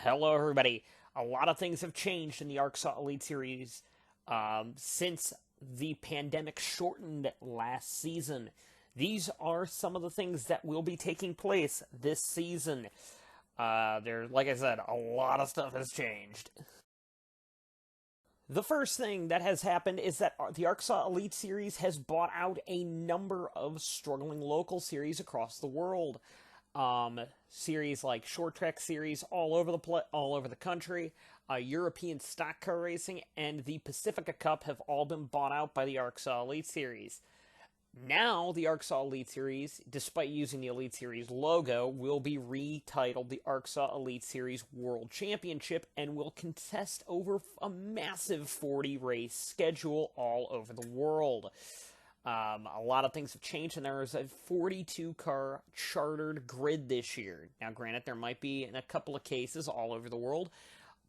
Hello, everybody. A lot of things have changed in the ARCSOA Elite Series since the pandemic shortened last season. These are some of the things that will be taking place this season. Like I said, a lot of stuff has changed. The first thing that has happened is that the ARCSOA Elite Series has bought out a number of struggling local series across the world. Series like short track series all over the country, European stock car racing, and the Pacifica Cup have all been bought out by the ARCSOA Elite Series. Now, the ARCSOA Elite Series, despite using the Elite Series logo, will be retitled the ARCSOA Elite Series World Championship and will contest over a massive 40 race schedule all over the world. A lot of things have changed, and there is a 42-car chartered grid this year. Now, granted, there might be, in a couple of cases all over the world,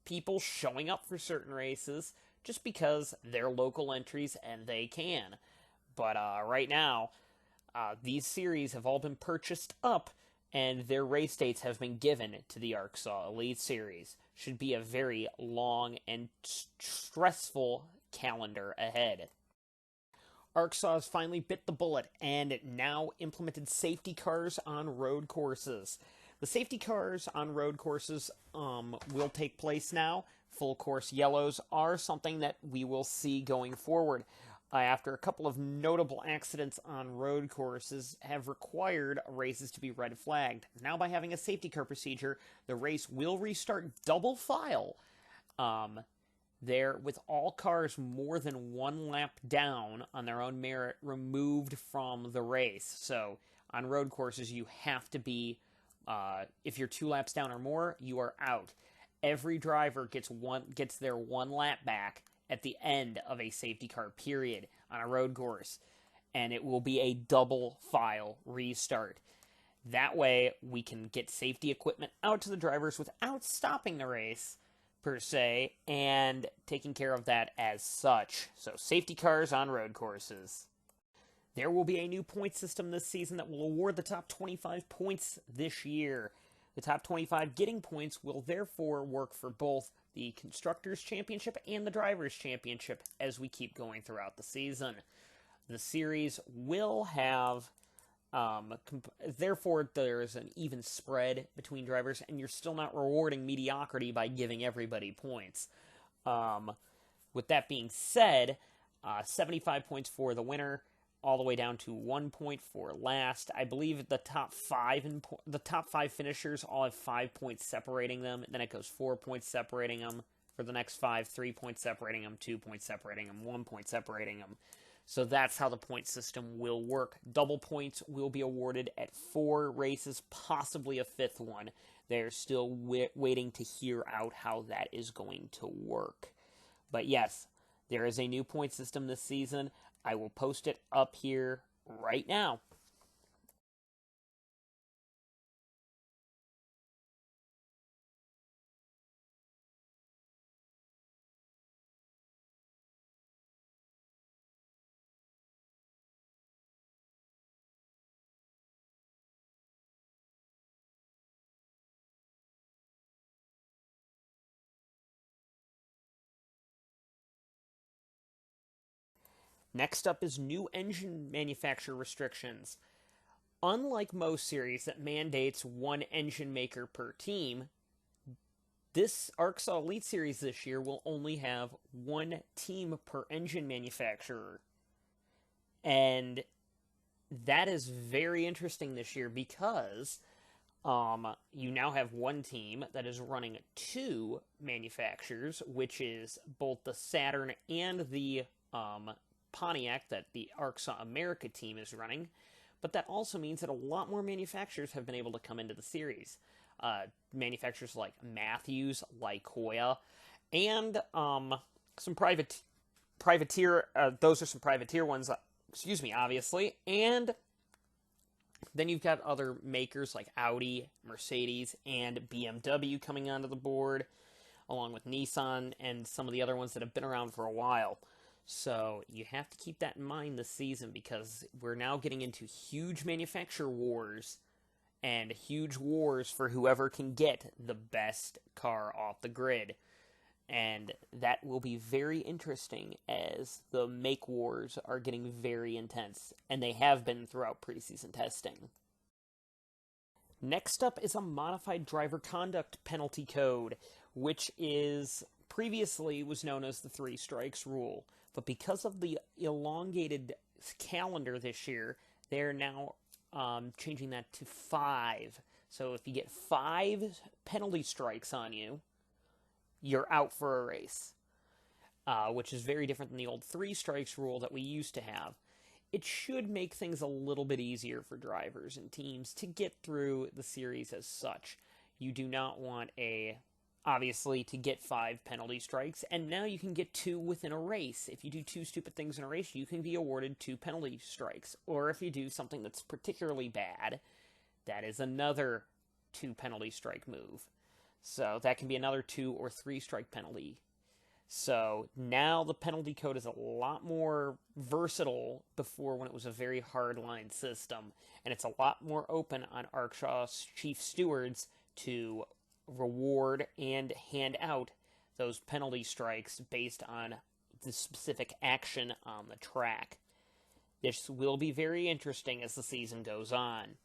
people showing up for certain races just because they're local entries and they can. But right now, these series have all been purchased up, and their race dates have been given to the ARCSOA Elite Series. Should be a very long and stressful calendar ahead. ARCSOA has finally bit the bullet and now implemented safety cars on road courses. The safety cars on road courses will take place now. Full course yellows are something that we will see going forward. After a couple of notable accidents on road courses have required races to be red flagged. Now, by having a safety car procedure, the race will restart double file there, with all cars more than one lap down on their own merit removed from the race. So on road courses, you have to be, if you're 2 laps down or more, you are out. Every driver gets their 1 lap back at the end of a safety car period on a road course, and it will be a double file restart. That way, we can get safety equipment out to the drivers without stopping the race, per se, and taking care of that as such. So, safety cars on road courses. There will be a new point system this season that will award the top 25 points this year. The top 25 getting points will therefore work for both the Constructors' Championship and the Drivers' Championship as we keep going throughout the season. The series will have, therefore, there is an even spread between drivers, and you're still not rewarding mediocrity by giving everybody points. With that being said, 75 points for the winner, all the way down to 1 point for last. I believe the top five finishers all have 5 points separating them. Then it goes 4 points separating them. For the next 5, 3 points separating them, 2 points separating them, 1 point separating them. So that's how the point system will work. Double points will be awarded at 4 races, possibly a 5th one. They're still waiting to hear out how that is going to work. But yes, there is a new point system this season. I will post it up here right now. Next up is new engine manufacturer restrictions. Unlike most series that mandates one engine maker per team, this ARCSOA Elite Series this year will only have one team per engine manufacturer. And that is very interesting this year because you now have one team that is running 2 manufacturers, which is both the Saturn and the Pontiac that the ARCSOA America team is running, but that also means that a lot more manufacturers have been able to come into the series. Manufacturers like Matthews, Lycoya, and some privateer. Those are some privateer ones. Obviously, and then you've got other makers like Audi, Mercedes, and BMW coming onto the board, along with Nissan and some of the other ones that have been around for a while. So you have to keep that in mind this season because we're now getting into huge manufacturer wars and huge wars for whoever can get the best car off the grid. And that will be very interesting as the make wars are getting very intense, and they have been throughout preseason testing. Next up is a modified driver conduct penalty code, which is previously was known as the 3 strikes rule. But because of the elongated calendar this year, they're now changing that to 5. So if you get 5 penalty strikes on you, you're out for a race, which is very different than the old 3 strikes rule that we used to have. It should make things a little bit easier for drivers and teams to get through the series as such. You do not want obviously, to get 5 penalty strikes, and now you can get 2 within a race. If you do 2 stupid things in a race, you can be awarded 2 penalty strikes. Or if you do something that's particularly bad, that is another 2 penalty strike move. So that can be another 2 or 3 strike penalty. So now the penalty code is a lot more versatile before, when it was a very hard line system. And it's a lot more open on ARCSOA's chief stewards to reward and hand out those penalty strikes based on the specific action on the track. This will be very interesting as the season goes on.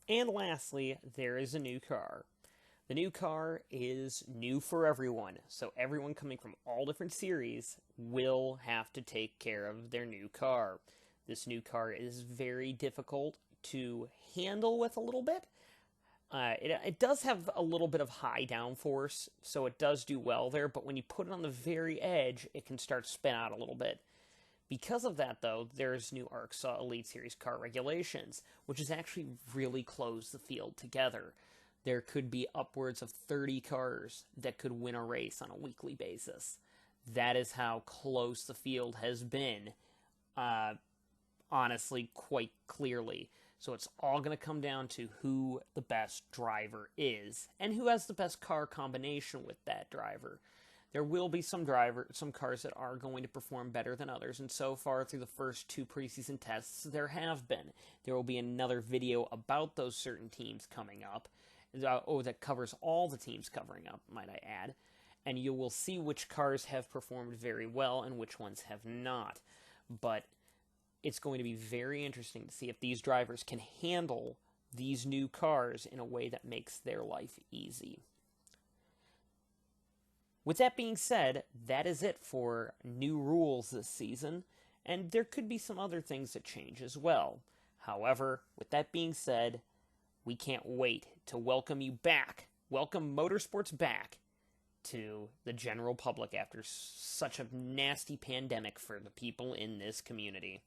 And lastly, there is a new car. The new car is new for everyone, so everyone coming from all different series will have to take care of their new car. This new car is very difficult to handle with a little bit. It does have a little bit of high downforce, so it does do well there, but when you put it on the very edge, it can start to spin out a little bit. Because of that, though, there's new ARCSOA Elite Series car regulations, which has actually really closed the field together. There could be upwards of 30 cars that could win a race on a weekly basis. That is how close the field has been, honestly, quite clearly. So it's all going to come down to who the best driver is, and who has the best car combination with that driver. There will be some cars that are going to perform better than others, and so far through the first 2 preseason tests, there have been. There will be another video about those certain teams coming up, that covers all the teams covering up, might I add, and you will see which cars have performed very well and which ones have not. But it's going to be very interesting to see if these drivers can handle these new cars in a way that makes their life easy. With that being said, that is it for new rules this season, and there could be some other things that change as well. However, with that being said, we can't wait to welcome motorsports back to the general public after such a nasty pandemic for the people in this community.